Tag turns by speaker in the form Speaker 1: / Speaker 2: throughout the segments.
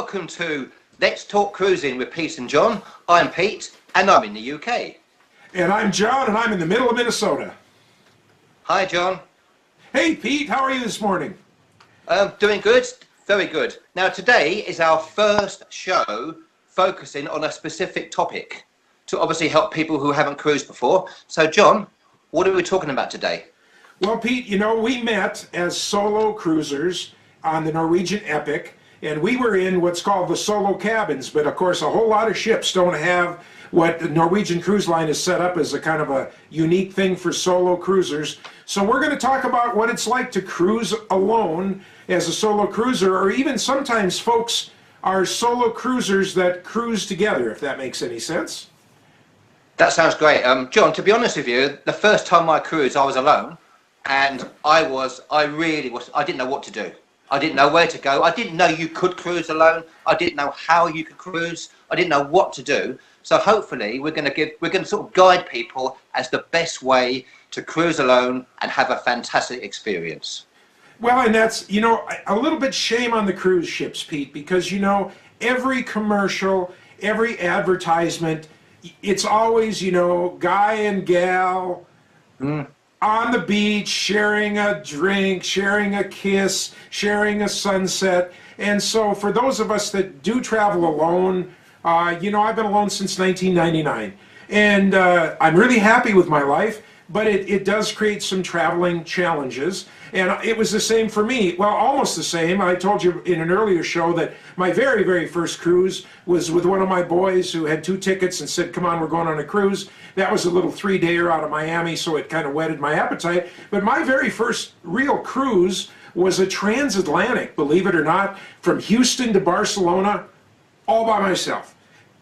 Speaker 1: welcome to Let's Talk Cruising with Pete and John. I'm Pete, and I'm in the UK.
Speaker 2: And I'm John, and I'm in the middle of Minnesota.
Speaker 1: Hi, John.
Speaker 2: Hey, Pete, how are you this morning?
Speaker 1: Doing good, very good. Now, today is our first show focusing on a specific topic to obviously help people who haven't cruised before. So, John, what are we talking about today?
Speaker 2: Well, Pete, you know, we met as solo cruisers on the Norwegian Epic, and we were in what's called the solo cabins, but of course a whole lot of ships don't have what the Norwegian Cruise Line has set up as a kind of a unique thing for solo cruisers. So we're going to talk about what it's like to cruise alone as a solo cruiser, or even sometimes folks are solo cruisers that cruise together, if that makes any sense.
Speaker 1: That sounds great. John, to be honest with you, the first time I cruised, I was alone, and I didn't know what to do. I didn't know where to go. I didn't know you could cruise alone. I didn't know how you could cruise. I didn't know what to do. So hopefully we're going to sort of guide people as the best way to cruise alone and have a fantastic experience.
Speaker 2: Well, and that's, you know, a little bit shame on the cruise ships, Pete, because, you know, every commercial, every advertisement, it's always, you know, guy and gal on the beach, sharing a drink, sharing a kiss, sharing a sunset. And so for those of us that do travel alone, you know, I've been alone since 1999. And I'm really happy with my life, but it does create some traveling challenges. And it was the same for me. Well, almost the same. I told you in an earlier show that my very, very first cruise was with one of my boys who had 2 tickets and said, come on, we're going on a cruise. That was a little 3-dayer out of Miami, so it kind of whetted my appetite. But my very first real cruise was a transatlantic, believe it or not, from Houston to Barcelona, all by myself.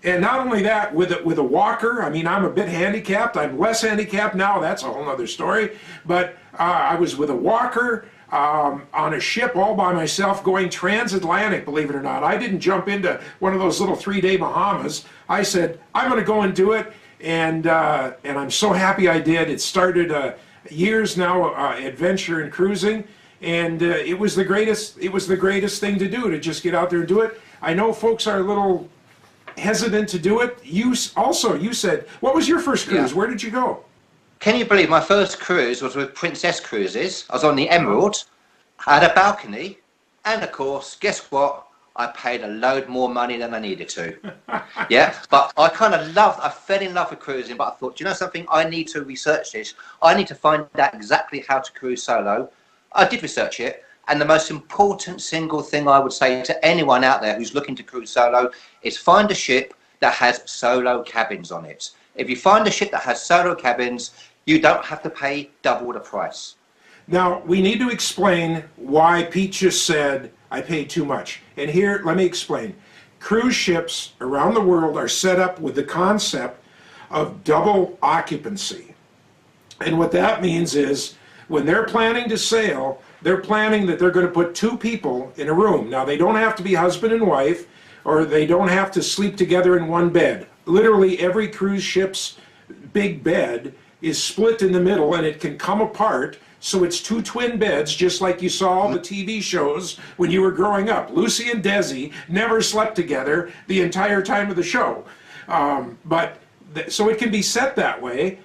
Speaker 2: And not only that, with a walker. I mean, I'm a bit handicapped. I'm less handicapped now. That's a whole other story. But I was with a walker on a ship all by myself going transatlantic, believe it or not. I didn't jump into one of those little 3-day Bahamas. I said, I'm going to go and do it. And I'm so happy I did. It started years now adventure in cruising. And it was the greatest thing to do, to just get out there and do it. I know folks are a little hesitant to do it. You said, what was your first cruise? Yeah. Where did you go?
Speaker 1: Can you believe my first cruise was with Princess Cruises? I was on the Emerald, I had a balcony, and of course, guess what? I paid a load more money than I needed to. Yeah, but I fell in love with cruising, but I thought, you know something? I need to research this. I need to find out exactly how to cruise solo. I did research it. And the most important single thing I would say to anyone out there who's looking to cruise solo is find a ship that has solo cabins on it. If you find a ship that has solo cabins, you don't have to pay double the price.
Speaker 2: Now, we need to explain why Pete just said I paid too much. And here, let me explain. Cruise ships around the world are set up with the concept of double occupancy. And what that means is when they're planning to sail, they're planning that they're going to put 2 people in a room. Now, they don't have to be husband and wife, or they don't have to sleep together in one bed. Literally, every cruise ship's big bed is split in the middle, and it can come apart, so it's 2 twin beds, just like you saw all the TV shows when you were growing up. Lucy and Desi never slept together the entire time of the show. So it can be set that way.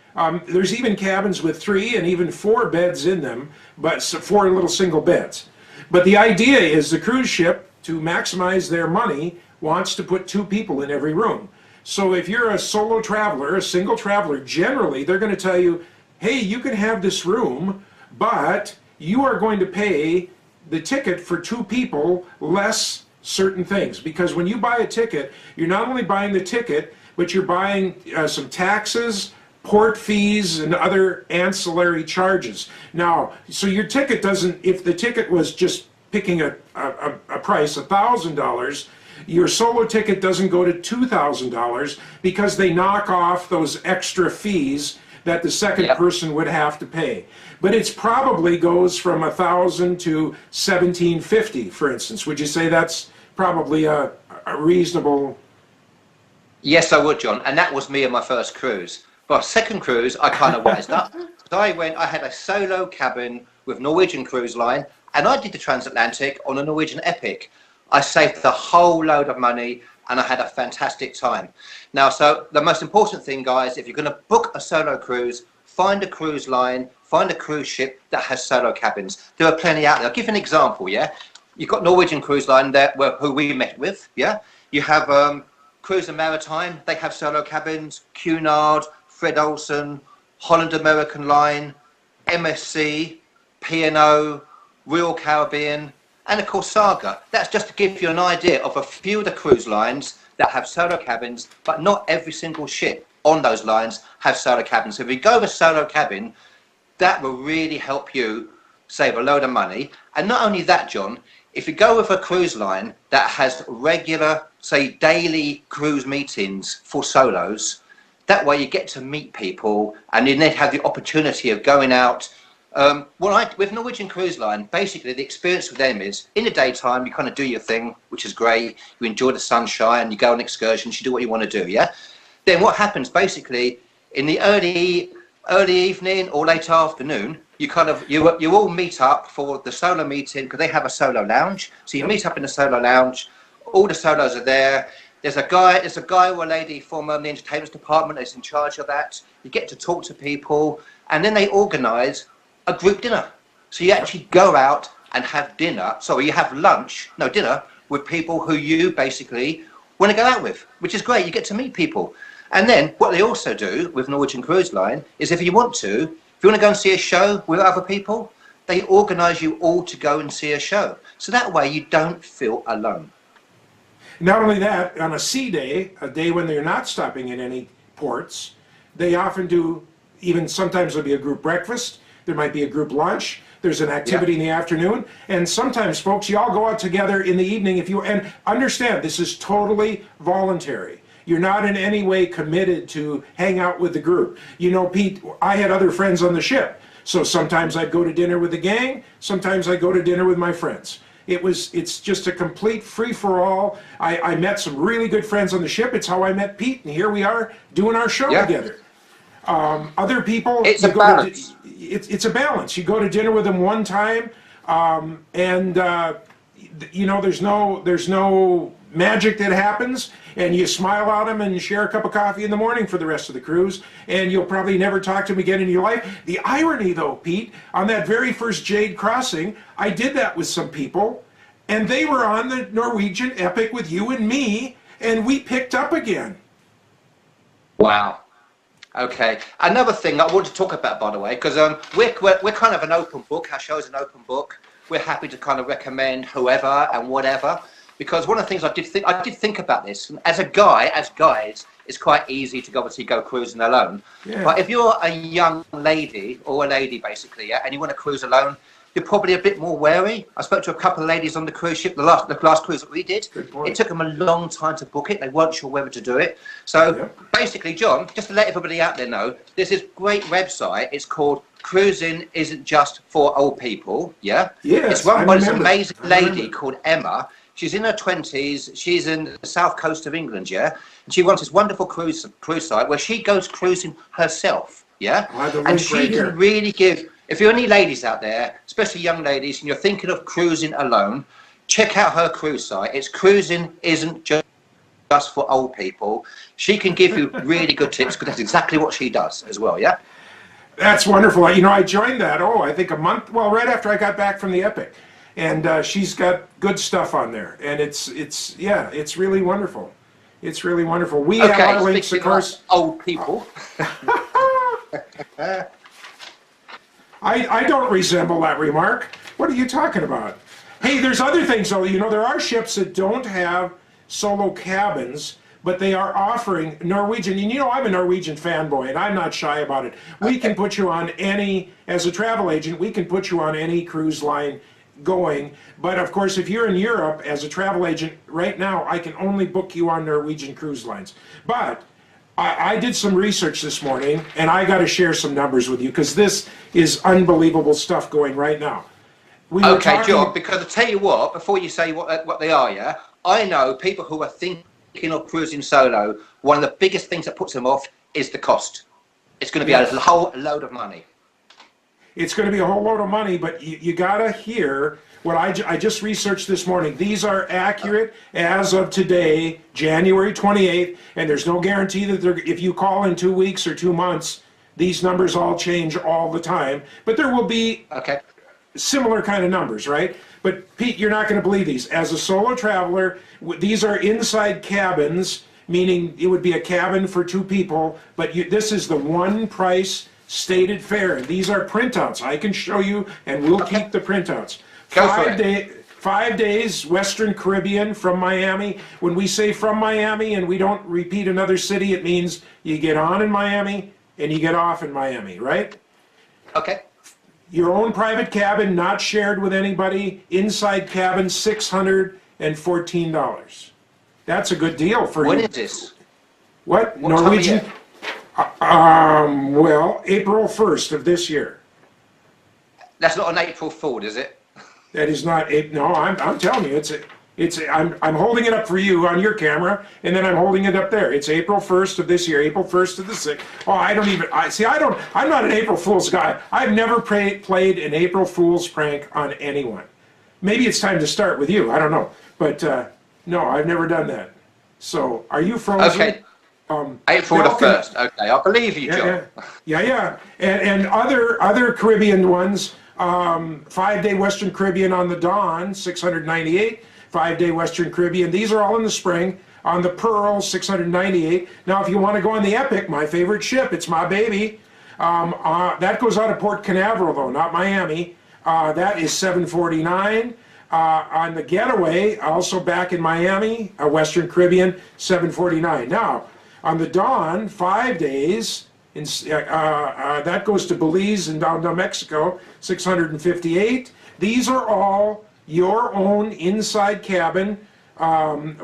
Speaker 2: There's even cabins with 3 and even 4 beds in them, but 4 little single beds. But the idea is the cruise ship, to maximize their money, wants to put 2 people in every room. So if you're a solo traveler, a single traveler, generally they're going to tell you, hey, you can have this room, but you are going to pay the ticket for 2 people less certain things. Because when you buy a ticket, you're not only buying the ticket, but you're buying some taxes, port fees, and other ancillary charges. Now, so your ticket doesn't, if the ticket was just picking a price, $1,000, your solo ticket doesn't go to $2,000 because they knock off those extra fees that the second person would have to pay. But it's probably goes from $1,000 to $1,750, for instance. Would you say that's probably a reasonable?
Speaker 1: Yes, I would, John. And that was me on my first cruise. But second cruise, I kind of wised up. So I had a solo cabin with Norwegian Cruise Line, and I did the transatlantic on a Norwegian Epic. I saved a whole load of money and I had a fantastic time. Now, so the most important thing, guys, if you're going to book a solo cruise, find a cruise line, find a cruise ship that has solo cabins. There are plenty out there. I'll give you an example, yeah? You've got Norwegian Cruise Line there, who we met with, yeah? You have Cruise and Maritime, they have solo cabins, Cunard, Fred Olsen, Holland American Line, MSC, P&O, Royal Caribbean, and of course Saga. That's just to give you an idea of a few of the cruise lines that have solo cabins, but not every single ship on those lines have solo cabins. So if you go with a solo cabin, that will really help you save a load of money. And not only that, John, if you go with a cruise line that has regular, say, daily cruise meetings for solos, that way you get to meet people and you then have the opportunity of going out. With Norwegian Cruise Line, basically the experience with them is in the daytime you kind of do your thing, which is great. You enjoy the sunshine, you go on excursions, you do what you want to do, yeah? Then what happens basically in the early evening or late afternoon, you all meet up for the solo meeting because they have a solo lounge. So you meet up in the solo lounge, all the solos are there. There's a guy or a lady from the entertainment department that's in charge of that. You get to talk to people, and then they organise a group dinner. So you actually go out and have dinner. Sorry, you have dinner with people who you basically want to go out with, which is great. You get to meet people. And then what they also do with Norwegian Cruise Line is if you want to go and see a show with other people, they organise you all to go and see a show. So that way you don't feel alone.
Speaker 2: Not only that, on a sea day, a day when they're not stopping in any ports, they often do, even sometimes there'll be a group breakfast, there might be a group lunch, there's an activity in the afternoon, and sometimes, folks, you all go out together in the evening and understand, this is totally voluntary. You're not in any way committed to hang out with the group. You know, Pete, I had other friends on the ship, so sometimes I'd go to dinner with the gang, sometimes I'd go to dinner with my friends. It's just a complete free-for-all. I met some really good friends on the ship. It's how I met Pete, and here we are doing our show together. Other people,
Speaker 1: it's a balance.
Speaker 2: It's a balance. You go to dinner with them one time, you know, there's no magic that happens, and you smile at them and share a cup of coffee in the morning for the rest of the cruise, and you'll probably never talk to them again in your life. The irony, though, Pete, on that very first Jade crossing, I did that with some people, and they were on the Norwegian Epic with you and me, and we picked up again.
Speaker 1: Wow. Okay. Another thing I want to talk about, by the way, because we're kind of an open book. Our show is an open book. We're happy to kind of recommend whoever and whatever. Because one of the things I did think about this. As guys, it's quite easy to obviously go cruising alone. Yeah. But if you're a young lady or a lady basically, and you want to cruise alone, you're probably a bit more wary. I spoke to a couple of ladies on the cruise ship, the last cruise that we did. It took them a long time to book it. They weren't sure whether to do it. So basically, John, just to let everybody out there know, there's this great website. It's called Cruising Isn't Just for Old People. Yeah.
Speaker 2: Yes.
Speaker 1: It's run by this amazing lady called Emma. She's in her 20s. She's in the south coast of England, yeah? And she runs this wonderful cruise site where she goes cruising herself, yeah? And she can really give, if you're any ladies out there, especially young ladies, and you're thinking of cruising alone, check out her cruise site. It's Cruising Isn't Just for Old People. She can give you really good tips because that's exactly what she does as well, yeah?
Speaker 2: That's wonderful. You know, I joined that, I think a month, well, right after I got back from the Epic. And she's got good stuff on there, and it's really wonderful. It's really wonderful. We have our links, of course.
Speaker 1: Old people.
Speaker 2: I don't resemble that remark. What are you talking about? Hey, there's other things though. You know, there are ships that don't have solo cabins, but they are offering Norwegian. And you know, I'm a Norwegian fanboy, and I'm not shy about it. We can put you on any, as a travel agent, we can put you on any cruise line going, but of course if you're in Europe as a travel agent right now, I can only book you on Norwegian Cruise Lines. But I did some research this morning, and I got to share some numbers with you because this is unbelievable stuff going right now.
Speaker 1: Okay, John, because I tell you what, before you say what they are, yeah, I know people who are thinking of cruising solo, one of the biggest things that puts them off is the cost. It's going to be a whole load of money.
Speaker 2: It's going to be a whole load of money, but you got to hear what I just researched this morning. These are accurate as of today, January 28th, and there's no guarantee that if you call in 2 weeks or 2 months, these numbers all change all the time. But there will be similar kind of numbers, right? But Pete, you're not going to believe these. As a solo traveler, these are inside cabins, meaning it would be a cabin for 2 people, but this is the one price stated fare. These are printouts. I can show you, and we'll keep the printouts. 5 days, Western Caribbean from Miami. When we say from Miami and we don't repeat another city, it means you get on in Miami and you get off in Miami, right?
Speaker 1: Okay.
Speaker 2: Your own private cabin, not shared with anybody. Inside cabin, $614. That's a good deal for you.
Speaker 1: When is this?
Speaker 2: What?
Speaker 1: What
Speaker 2: Norwegian?
Speaker 1: time of
Speaker 2: Well, April 1st of this year.
Speaker 1: That's not an April Fool, is it?
Speaker 2: That is not no. I'm telling you, I'm holding it up for you on your camera, and then I'm holding it up there. It's April 1st of this year, April 1st of the 6th. Oh, I'm not an April Fool's guy. I've never played an April Fool's prank on anyone. Maybe it's time to start with you. I don't know, but no, I've never done that. So, are you frozen?
Speaker 1: Okay. April the 1st. Okay, I believe you, John.
Speaker 2: Yeah. And other Caribbean ones. 5-day Western Caribbean on the Dawn, $698. 5-day Western Caribbean. These are all in the spring. On the Pearl, $698. Now, if you want to go on the Epic, my favorite ship, it's my baby. That goes out of Port Canaveral, though, not Miami. That is $749. On the Getaway, also back in Miami, Western Caribbean, $749. Now, on the Dawn, 5 days, that goes to Belize and down to Mexico, $658. These are all your own inside cabin,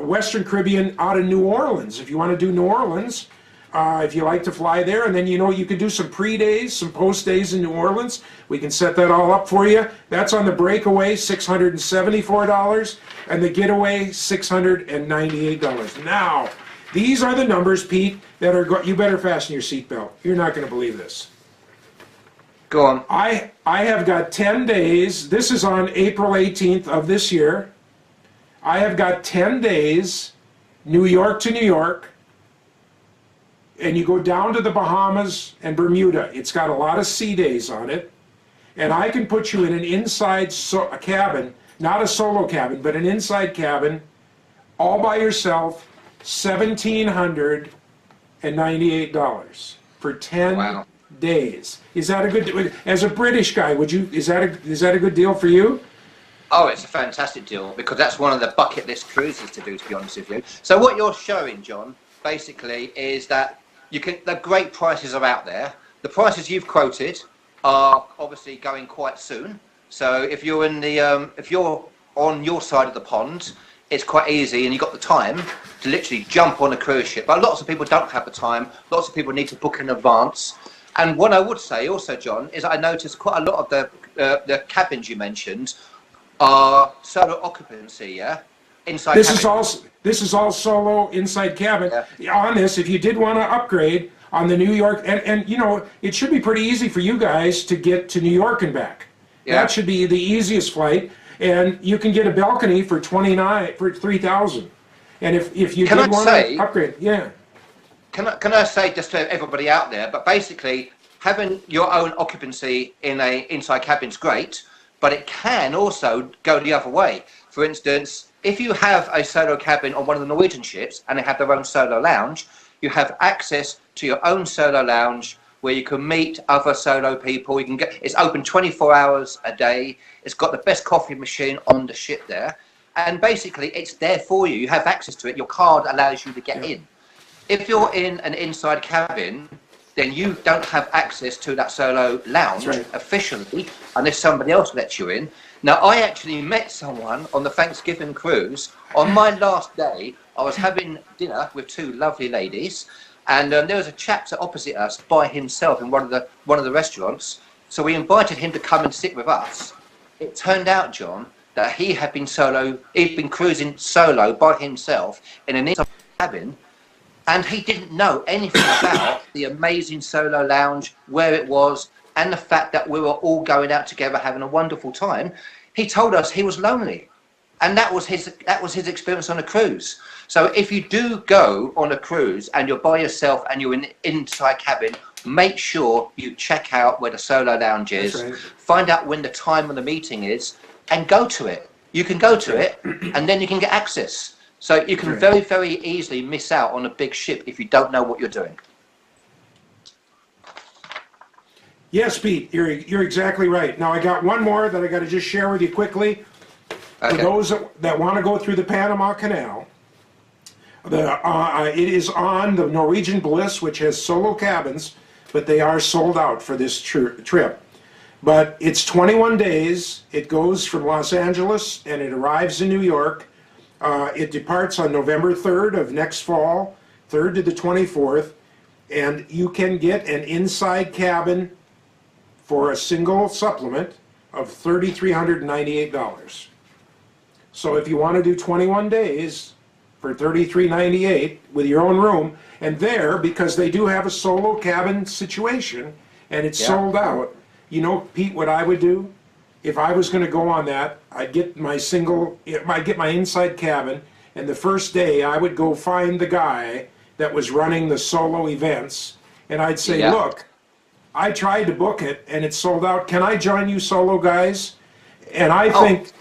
Speaker 2: Western Caribbean out of New Orleans. If you want to do New Orleans, if you like to fly there, and then you can do some pre-days, some post-days in New Orleans. We can set that all up for you. That's on the Breakaway, $674, and the Getaway, $698. Now, these are the numbers, Pete, that are you better fasten your seatbelt. You're not going to believe this.
Speaker 1: Go on.
Speaker 2: I have got 10 days. This is on April 18th of this year. I have got 10 days, New York to New York, and you go down to the Bahamas and Bermuda. It's got a lot of sea days on it, and I can put you in an inside a cabin, not a solo cabin, but an inside cabin, all by yourself, $1,798 for 10 days. Is that a good? As a British guy, is that a good deal for you?
Speaker 1: Oh, it's a fantastic deal because that's one of the bucket list cruises to do, to be honest with you. So what you're showing, John, basically is that the great prices are out there. The prices you've quoted are obviously going quite soon. So if you're if you're on your side of the pond, it's quite easy and you've got the time to literally jump on a cruise ship. But lots of people don't have the time. Lots of people need to book in advance. And what I would say also, John, is I noticed quite a lot of the cabins you mentioned are solo occupancy, yeah? Inside
Speaker 2: this
Speaker 1: cabin.
Speaker 2: This is all solo inside cabin. Yeah. On this, if you did want to upgrade on the New York, and it should be pretty easy for you guys to get to New York and back. Yeah. That should be the easiest flight. And you can get a balcony for $3,000. And if you did want to upgrade, yeah.
Speaker 1: Can I say just to everybody out there, but basically having your own occupancy in a inside cabin is great, but it can also go the other way. For instance, if you have a solo cabin on one of the Norwegian ships and they have their own solo lounge, you have access to your own solo lounge where you can meet other solo people. You can it's open 24 hours a day. It's got the best coffee machine on the ship there. And basically it's there for you. You have access to it. Your card allows you to get in. If you're in an inside cabin, then you don't have access to that solo lounge officially unless somebody else lets you in. Now, I actually met someone on the Thanksgiving cruise. On my last day, I was having dinner with 2 lovely ladies, and there was a chap opposite us by himself in one of the restaurants. So we invited him to come and sit with us. It turned out, John, that he had been he'd been cruising solo by himself in an inside cabin, and he didn't know anything about the amazing solo lounge, where it was, and the fact that we were all going out together having a wonderful time. he told us he was lonely. And that was his experience on a cruise. So if you do go on a cruise and you're by yourself and you're in the inside cabin, make sure you check out where the solo lounge is,
Speaker 2: Right.
Speaker 1: find out when the time of the meeting is, and go to it. You can go to it, and then you can get access. So you can very, very easily miss out on a big ship if you don't know what you're doing.
Speaker 2: Yes, Pete, you're exactly right. Now I got one more that I got to just share with you quickly. For those that want to go through the Panama Canal, it is on the Norwegian Bliss, which has solo cabins, but they are sold out for this trip. But it's 21 days. It goes from Los Angeles and it arrives in New York. It departs on November 3rd of next fall, 3rd to the 24th, and you can get an inside cabin for a single supplement of $3,398. So if you want to do 21 days for $33.98 with your own room, and there, because they do have a solo cabin situation, and it's sold out, you know, Pete, what I would do? If I was going to go on that, I'd get my inside cabin, and the first day I would go find the guy that was running the solo events, and I'd say, look, I tried to book it, and it's sold out. Can I join you solo guys? And I think...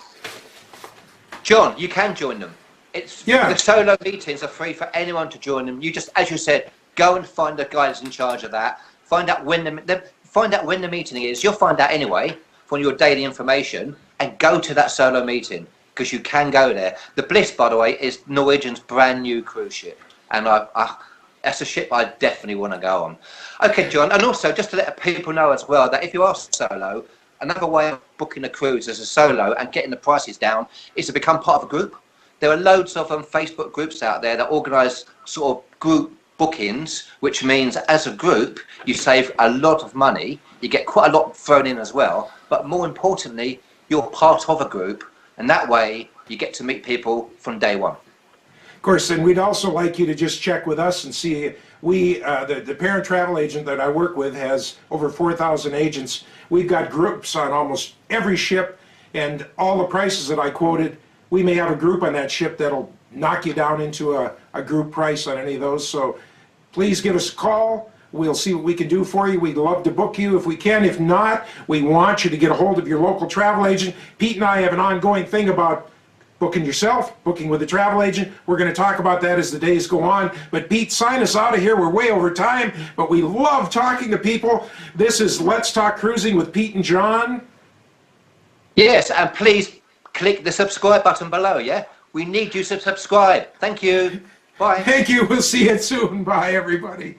Speaker 1: John, you can join them. The solo meetings are free for anyone to join them. You just, as you said, go and find the guy that's in charge of that. Find out when the meeting is. You'll find out anyway from your daily information, and go to that solo meeting because you can go there. The Bliss, by the way, is Norwegian's brand new cruise ship, and that's a ship I definitely want to go on. Okay, John, and also just to let people know as well that if you are solo, another way of booking a cruise as a solo and getting the prices down is to become part of a group. There are loads of Facebook groups out there that organise sort of group bookings, which means as a group you save a lot of money, you get quite a lot thrown in as well, but more importantly, you're part of a group, and that way you get to meet people from day one.
Speaker 2: Of course, and we'd also like you to just check with us and see, the parent travel agent that I work with has over 4,000 agents. We've got groups on almost every ship, and all the prices that I quoted, we may have a group on that ship that'll knock you down into a group price on any of those. So please give us a call. We'll see what we can do for you. We'd love to book you if we can. If not, we want you to get a hold of your local travel agent. Pete and I have an ongoing thing about booking yourself, booking with a travel agent. We're going to talk about that as the days go on. But Pete, sign us out of here. We're way over time, but we love talking to people. This is Let's Talk Cruising with Pete and John.
Speaker 1: Yes, and please click the subscribe button below, yeah? We need you to subscribe. Thank you. Bye.
Speaker 2: Thank you. We'll see you soon. Bye, everybody.